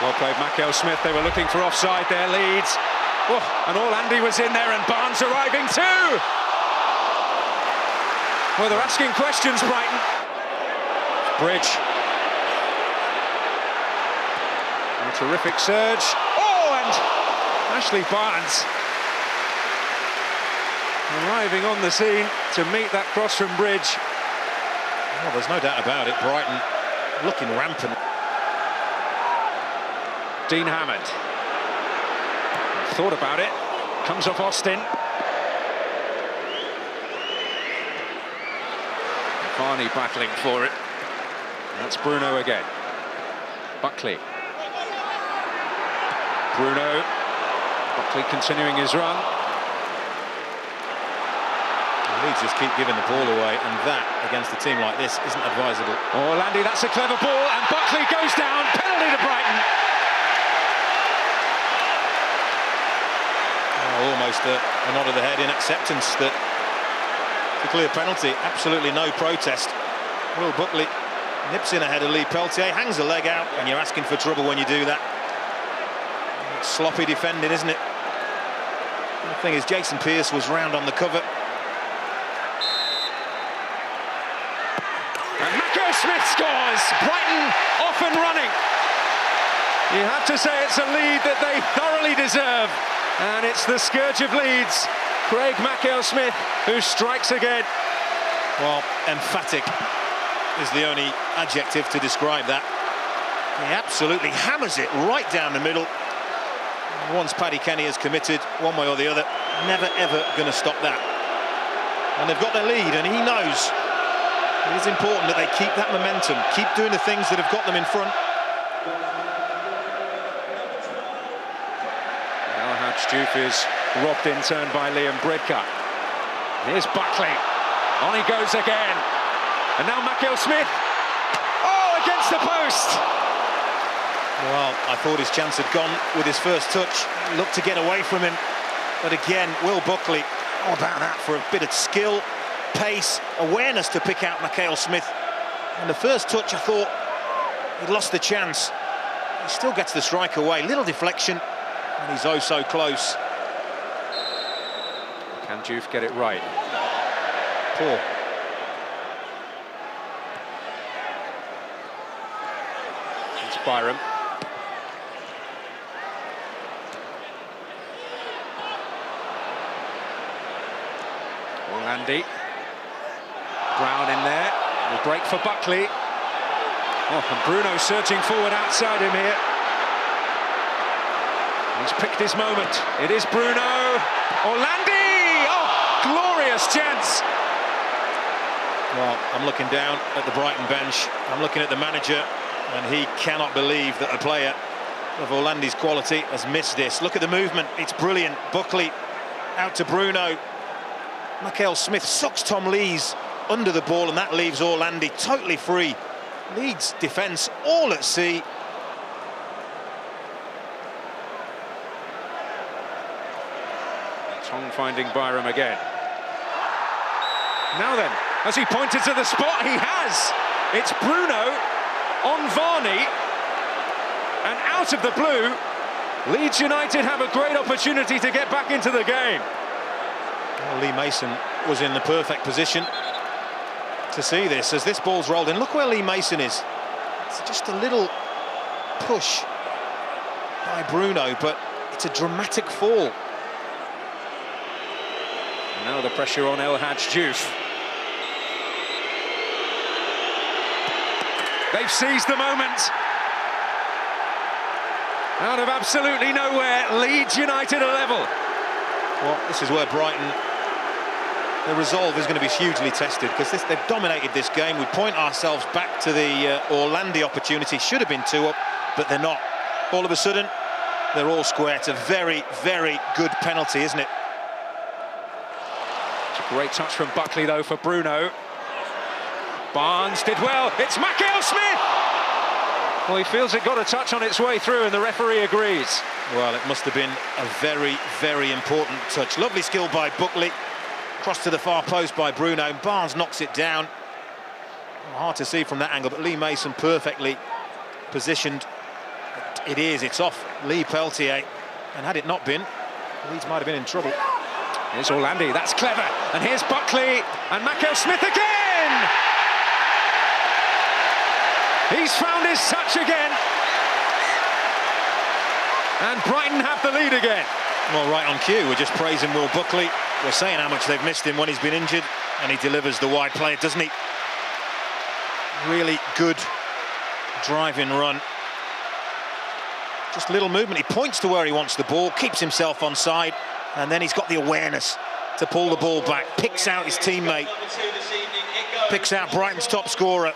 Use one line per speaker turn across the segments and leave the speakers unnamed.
Well played, mackail-smith. They were looking for offside there, Leeds. Oh, and Andy was in there, and Barnes arriving too. Well, they're asking questions, Brighton. Bridge. A terrific surge. Oh, and Ashley Barnes arriving on the scene to meet that cross from Bridge.
Well, there's no doubt about it. Brighton looking rampant.
Dean Hammond thought about it, comes off Austin. Varney battling for it. That's Bruno again. Buckley. Bruno. Buckley continuing his run.
Leeds just keep giving the ball away, and that, against a team like this, isn't advisable.
Oh, Landy, that's a clever ball, and Buckley goes down. Penalty to Brighton.
Almost a nod of the head in acceptance that it's a clear penalty. Absolutely no protest. Will Buckley nips in ahead of Lee Peltier, hangs the leg out, and you're asking for trouble when you do that. It's sloppy defending, isn't it? The thing is, Jason Pearce was round on the cover.
And mackail-smith scores. Brighton off and running. You have to say it's a lead that they thoroughly deserve. And it's the scourge of Leeds, Craig mackail-smith, who strikes again.
Well, emphatic is the only adjective to describe that. He absolutely hammers it right down the middle. Once Paddy Kenny has committed, one way or the other, never ever going to stop that. And they've got their lead, and he knows it is important that they keep that momentum, keep doing the things that have got them in front.
Diouf is robbed in turn by Liam Bridcut. Here's Buckley. On he goes again. And now mackail-smith. Oh, against the post!
Well, I thought his chance had gone with his first touch. Looked to get away from him. But again, Will Buckley, all about that for a bit of skill, pace, awareness to pick out mackail-smith. And the first touch, I thought he'd lost the chance. He still gets the strike away. Little deflection. And he's oh so close.
Can Diouf get it right?
Poor.
It's Byram. Landy. Brown in there. Will break for Buckley. Oh, and Bruno searching forward outside him here. He's picked his moment. It is Bruno. Landy! Oh, glorious chance.
Well, I'm looking down at the Brighton bench. I'm looking at the manager, and he cannot believe that a player of Orlandi's quality has missed this. Look at the movement. It's brilliant. Buckley out to Bruno. mackail-smith sucks Tom Lees under the ball, and that leaves Orlandi totally free. Leeds defence all at sea.
Tong finding Byram again. Now then, has he pointed to the spot? He has! It's Bruno on Varney, and out of the blue, Leeds United have a great opportunity to get back into the game.
Well, Lee Mason was in the perfect position to see this as this ball's rolled in. Look where Lee Mason is. It's just a little push by Bruno, but it's a dramatic fall.
Now the pressure on Diouf. They've seized the moment. Out of absolutely nowhere, Leeds United are level.
Well, this is where Brighton, their resolve is going to be hugely tested, because they've dominated this game. We point ourselves back to the Orlandi opportunity. Should have been 2 up, but they're not. All of a sudden, they're all square. It's a very, very good penalty, isn't it?
Great touch from Buckley, though, for Bruno. Barnes did well. It's mackail-smith! Well, he feels it got a touch on its way through, and the referee agrees.
Well, it must have been a very, very important touch. Lovely skill by Buckley. Cross to the far post by Bruno. Barnes knocks it down. Hard to see from that angle, but Lee Mason perfectly positioned. It is, it's off Lee Peltier, and had it not been, Leeds might have been in trouble.
Here's Orlandi, that's clever, and here's Buckley, and mackail-Smith again! He's found his touch again. And Brighton have the lead again.
Well, right on cue, we're just praising Will Buckley. We're saying how much they've missed him when he's been injured, and he delivers the wide play, doesn't he? Really good driving run. Just little movement, he points to where he wants the ball, keeps himself onside, and then he's got the awareness to pull the ball back, picks out his teammate, picks out Brighton's top scorer.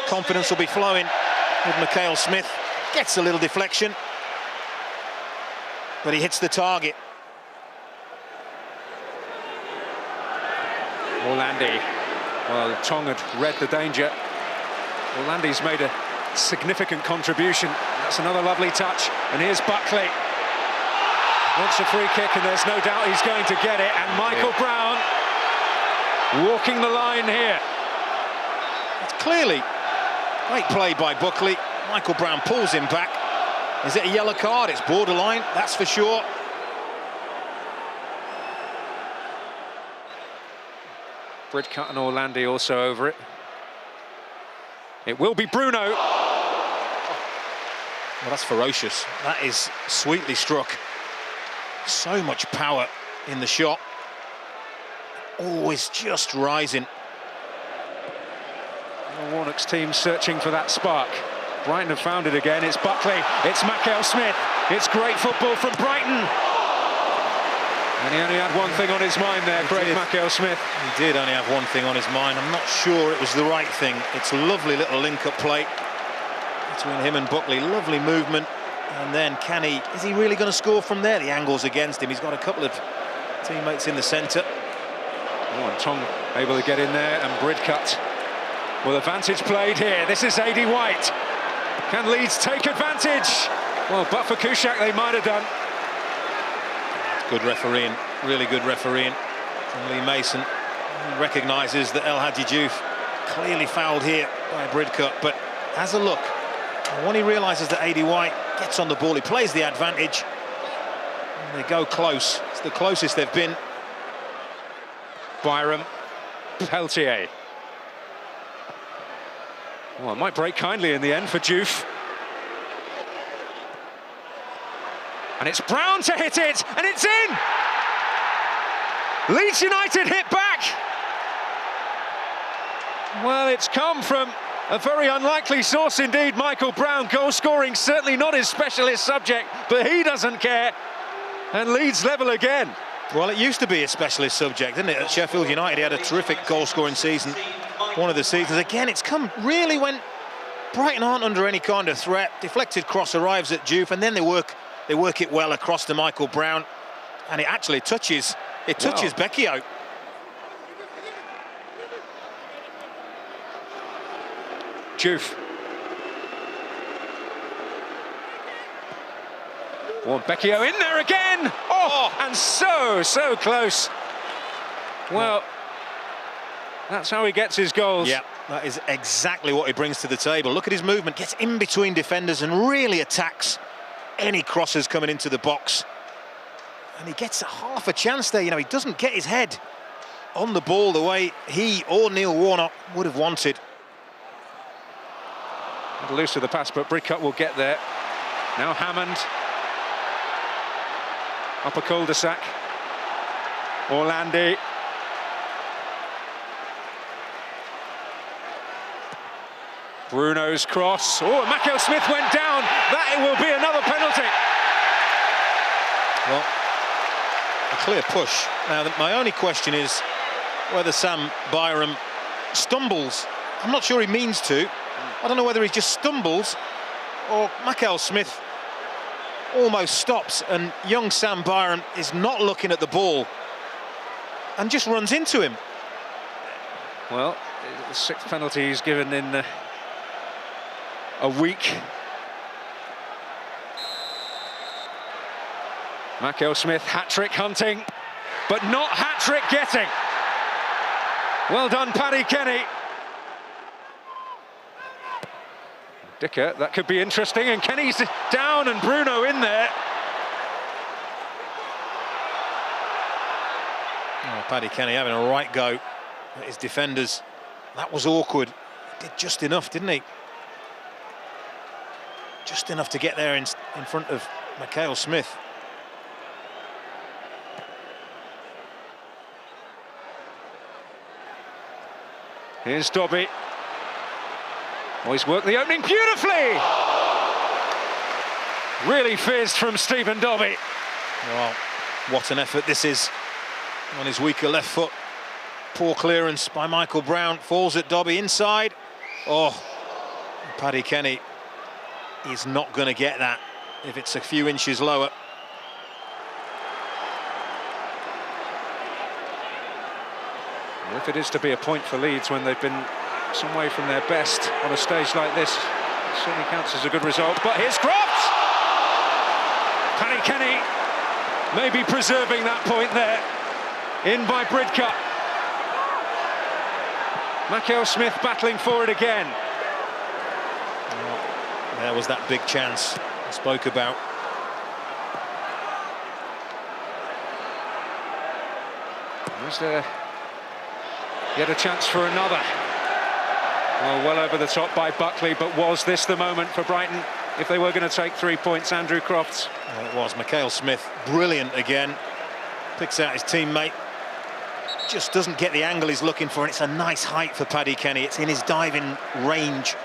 Confidence will be flowing with mackail-Smith. Gets a little deflection, but he hits the target.
Orlandi, well, Tong had read the danger. Orlandi's made a significant contribution. That's another lovely touch, and here's Buckley. Wants a free kick, and there's no doubt he's going to get it, and Michael Brown walking the line here.
It's clearly great play by Buckley. Michael Brown pulls him back. Is it a yellow card? It's borderline, that's for sure.
Bridcut and Orlandi also over it. It will be Bruno.
Well, that's ferocious. That is sweetly struck. So much power in the shot. Always just rising.
Warnock's team searching for that spark. Brighton have found it again. It's Buckley, it's mackail-Smith. It's great football from Brighton. And he only had one thing on his mind there, Craig mackail-Smith.
He did only have one thing on his mind. I'm not sure it was the right thing. It's a lovely little link-up play between him and Buckley. Lovely movement. And then is he really going to score from there? The angle's against him. He's got a couple of teammates in the centre.
Oh, and Tong able to get in there, and Bridcut. Well, advantage played here. This is A.D. White. Can Leeds take advantage? Well, but for Kuszczak, they might have done.
Good refereeing, really good refereeing from Lee Mason. He recognises that El Hadji Diouf clearly fouled here by Bridcut, but has a look. And when he realises that A.D. White gets on the ball, he plays the advantage. And they go close. It's the closest they've been.
Byram, Peltier. Well, it might break kindly in the end for Diouf. And it's Brown to hit it, and it's in! Leeds United hit back! Well, it's come from a very unlikely source indeed. Michael Brown, goal scoring, certainly not his specialist subject, but he doesn't care. And Leeds level again.
Well, it used to be a specialist subject, didn't it? At Sheffield United, he had a terrific goal-scoring season. One of the seasons. Again, it's come really when Brighton aren't under any kind of threat. Deflected cross arrives at Diouf, and then they work it well across to Michael Brown, and it actually touches Becky out.
Diouf. Well, Becchio in there again. Oh, and so close. Well, that's how he gets his goals.
Yeah, that is exactly what he brings to the table. Look at his movement, gets in between defenders and really attacks any crosses coming into the box. And he gets half a chance there. You know, he doesn't get his head on the ball the way he or Neil Warnock would have wanted.
Loose of the pass, but Bridcut will get there. Now Hammond. Upper cul-de-sac. Orlandi. Bruno's cross. Oh, mackail-Smith went down. That will be another penalty.
Well, a clear push. Now, my only question is whether Sam Byram stumbles. I'm not sure he means to. I don't know whether he just stumbles or mackail-Smith almost stops and young Sam Byram is not looking at the ball and just runs into him.
Well, the sixth penalty he's given in a week. Mackail-Smith hat-trick hunting, but not hat-trick getting. Well done, Paddy Kenny. Dicker, that could be interesting, and Kenny's down and Bruno in there.
Oh, Paddy Kenny having a right go at his defenders. That was awkward. He did just enough, didn't he? Just enough to get there in front of mackail-smith.
Here's Dobby. Oh, he's worked the opening beautifully! Really fizzed from Stephen Dobby.
Well, what an effort this is on his weaker left foot. Poor clearance by Michael Brown. Falls at Dobby inside. Oh, Paddy Kenny is not going to get that if it's a few inches lower.
If it is to be a point for Leeds when they've been some way from their best on a stage like this, it certainly counts as a good result. But here's Crofts! Paddy Kenny maybe preserving that point there. In by Bridcut. Mackail-Smith battling for it again.
Well, there was that big chance I spoke about.
Was there yet a chance for another? Well over the top by Buckley, but was this the moment for Brighton if they were going to take 3 points? Andrew Crofts.
Well, it was. Mackail-Smith, brilliant again. Picks out his teammate. Just doesn't get the angle he's looking for, and it's a nice height for Paddy Kenny. It's in his diving range.